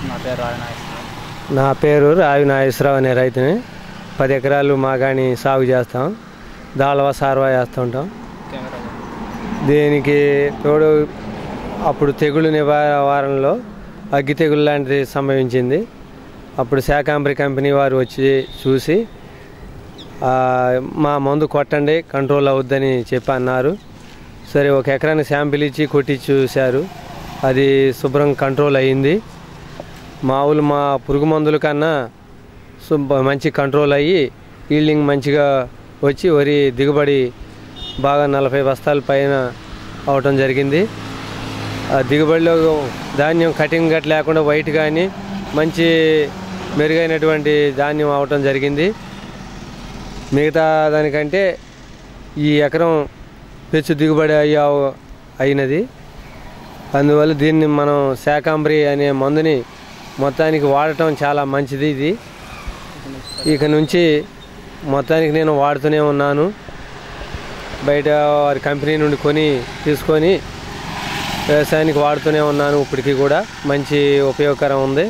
నా పేరు రావి నాగేశ్వరరావు అనే రైతుని. 10 ఎకరాలు మాగాణి సాగు చేస్తాం. దాళవా సార్వా వేస్తూ ఉంటాం. దీనికి తోడు అప్పుడు తెగులు నివారణలో అగ్గి తెగులు లాంటిది సంభవించింది. అప్పుడు శాకాంబరి కంపెనీ వారు వచ్చి చూసి మా మందు కొట్టండి కంట్రోల్ అవుద్దని చెప్పి అన్నారు. సరే, 1 ఎకరాన్ని శాంపిల్ ఇచ్చి కొట్టి చూశారు. అది శుభ్రం కంట్రోల్ అయ్యింది. మా పురుగు మందుల కన్నా మంచి కంట్రోల్ అయ్యి ఈల్డింగ్ మంచిగా వచ్చి వరి దిగుబడి బాగా 40 బస్తాల పైన అవటం జరిగింది. ఆ దిగుబడిలో ధాన్యం కటింగ్ గట్ లేకుండా వైట్ కానీ మంచి మెరుగైనటువంటి ధాన్యం అవటం జరిగింది. మిగతా దానికంటే ఈ ఎకరం పెచ్చు దిగుబడి అయినది. అందువల్ల దీన్ని మనం శాకాంబరి అనే మందుని మొత్తానికి వాడటం చాలా మంచిది. ఇది ఇక నుంచి మొత్తానికి నేను వాడుతూనే ఉన్నాను. బయట వారి కంపెనీ నుండి తీసుకొని వ్యవసాయానికి వాడుతూనే ఉన్నాను. ఇప్పటికీ కూడా మంచి ఉపయోగకరం ఉంది.